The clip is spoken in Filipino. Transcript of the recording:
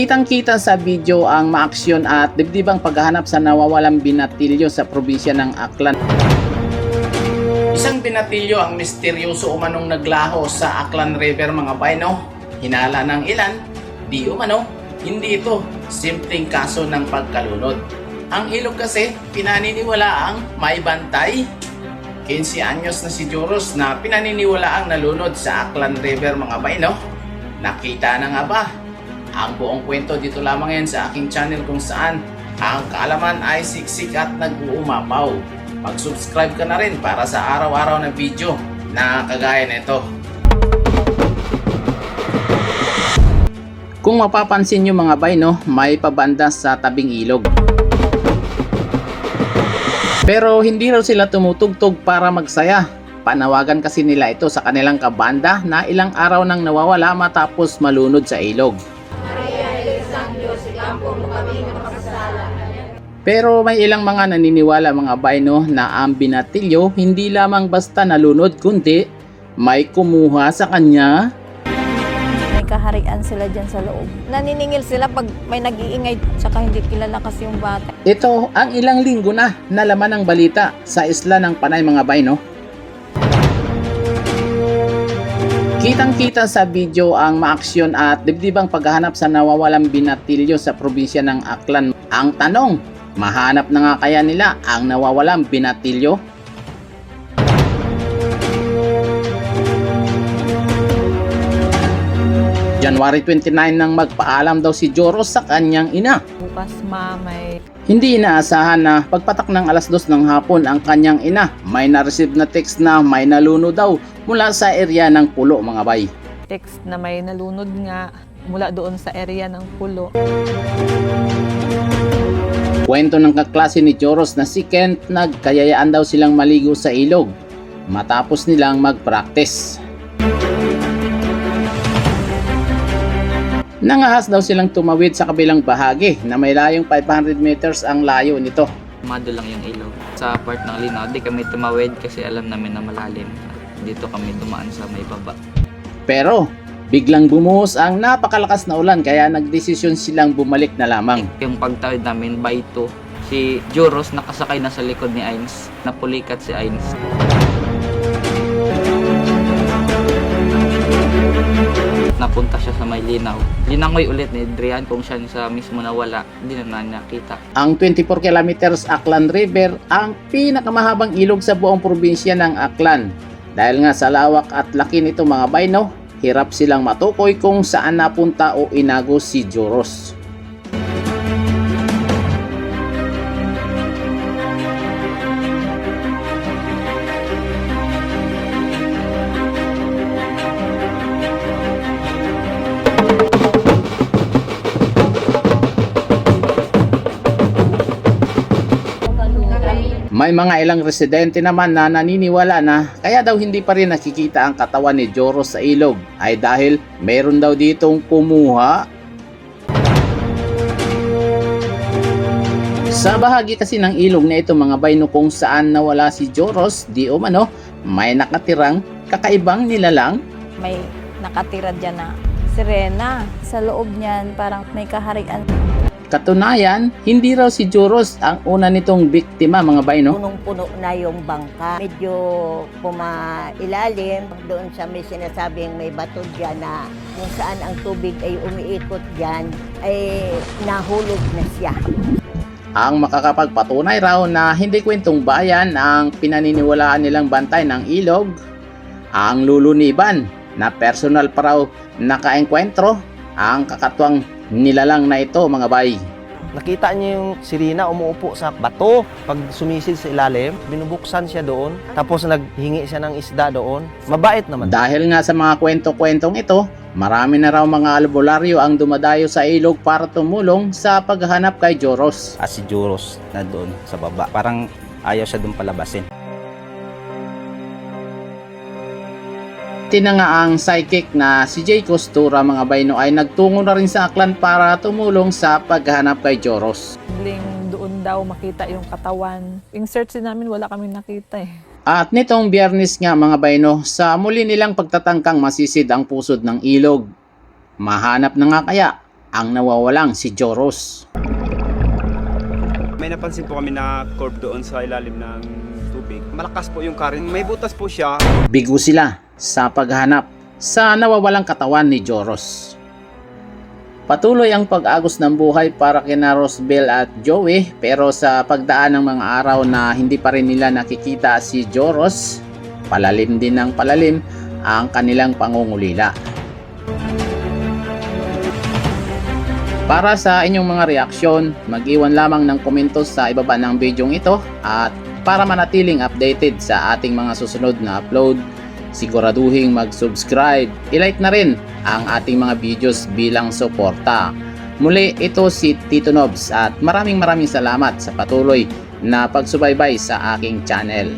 Kitang-kita sa video ang maaksyon at dibdibang paghahanap sa nawawalang binatilyo sa probinsya ng Aklan. Isang binatilyo ang misteryoso umanong naglaho sa Aklan River mga bayno. Hinala ng ilan, di umano, hindi ito simpleng kaso ng pagkalunod. Ang ilog kasi pinaniniwalaang may bantay. 15 anyos na si Joros na pinaniniwalaang nalunod sa Aklan River mga bayno. Nakita na nga ba? Ang buong kwento dito lamang yan sa aking channel kung saan ang kaalaman ay siksik at nag-uumapaw. Mag-subscribe ka na rin para sa araw-araw na video na kagaya nito. Kung mapapansin nyo mga bayno, may pabanda sa tabing ilog. Pero hindi raw sila tumutugtog para magsaya. Panawagan kasi nila ito sa kanilang kabanda na ilang araw nang nawawala matapos malunod sa ilog. Pero may ilang mga naniniwala mga bayno na ang binatilyo hindi lamang basta nalunod kundi may kumuha sa kanya. May kaharian sila dyan sa loob. Naniningil sila pag may nag-iingay tsaka hindi kilala kasi yung bata. Ito ang ilang linggo na nalaman ng balita sa isla ng Panay mga bayno. Kitang-kita sa video ang maaksyon at dibdibang paghahanap sa nawawalang binatilyo sa probinsya ng Aklan. Ang tanong, mahanap na nga kaya nila ang nawawalang binatilyo? January 29 nang magpaalam daw si Joros sa kanyang ina. Bukas may... Hindi inaasahan na pagpatak ng alas 2 ng hapon ang kanyang ina. May na-receive na text na may naluno daw mula sa area ng Pulo mga bay. Text na may nalunod nga mula doon sa area ng Pulo. Kwento ng kaklase ni Joros na si Kent, nagkayayaan daw silang maligo sa ilog matapos nilang mag-practice. Nangahas daw silang tumawid sa kabilang bahagi na may layong 500 meters ang layo nito. Mado lang yung ilog. Sa part ng linaw, di kami tumawid kasi alam namin na malalim. Dito kami dumaan sa may baba. Pero biglang bumuhos ang napakalakas na ulan kaya nagdesisyon silang bumalik na lamang. Yung pagtawid namin by 2, si Joros nakasakay na sa likod ni Ains. Napulikat si Ains. Napunta siya sa may linaw. Linangoy ulit ni Adrian kung siya sa mismo nawala. Hindi na nakita. Ang 24 kilometers Aklan River ang pinakamahabang ilog sa buong probinsya ng Aklan. Dahil nga sa lawak at laki nito mga bayno, hirap silang matukoy kung saan napunta o inago si Joros. May mga ilang residente naman na naniniwala na kaya daw hindi pa rin nakikita ang katawan ni Joros sa ilog ay dahil mayroon daw ditong kumuha. Sa bahagi kasi ng ilog na ito mga bayno kung saan nawala si Joros, di umano may nakatirang kakaibang nilalang. May nakatira dyan na sirena. Sa loob niyan parang may kaharian. Katunayan, hindi raw si Joros ang una nitong biktima mga bayno. Punong-puno na yung bangka. Medyo pumailalim. Doon sa may sinasabing may bato dyan na kung saan ang tubig ay umiikot dyan, ay nahulog na siya. Ang makakapagpatunay raw na hindi kwentong bayan ang pinaniniwalaan nilang bantay ng ilog, ang luluniban na personal pa raw nakaengkwentro ang kakatwang nilalang na ito mga bay. Nakita niya yung sirena umuupo sa bato. Pag sumisid sa ilalim, binubuksan siya doon. Tapos naghingi siya ng isda doon. Mabait naman. Dahil nga sa mga kwento-kwentong ito, marami na raw mga albularyo ang dumadayo sa ilog para tumulong sa paghahanap kay Joros. Si Joros na doon sa baba. Parang ayaw siya doon palabasin. Na nga ang psychic na si Jay Costura mga bayno ay nagtungo na rin sa Aklan para tumulong sa paghahanap kay Joros. Doon daw makita yung katawan. Yung search din namin wala kami nakita eh. At nitong Biyernes nga mga bayno, sa muli nilang pagtatangkang masisid ang pusod ng ilog. Mahanap na nga kaya ang nawawalang si Joros. May napansin po kami na curve doon sa ilalim ng tubig. Malakas po yung current. May butas po siya. Bigo sila sa paghahanap sa nawawalang katawan ni Joros. Patuloy ang pag-agos ng buhay para kina Rosbel at Joey, pero sa pagdaan ng mga araw na hindi pa rin nila nakikita si Joros, palalim din ng palalim ang kanilang pangungulila. Para sa inyong mga reaksyon, mag-iwan lamang ng komento sa ibaba ng bidyong ito, at para manatiling updated sa ating mga susunod na upload, siguraduhin mag-subscribe, i-like na rin ang ating mga videos bilang suporta. Muli, ito si Tito Nobs at maraming salamat sa patuloy na pagsubaybay sa aking channel.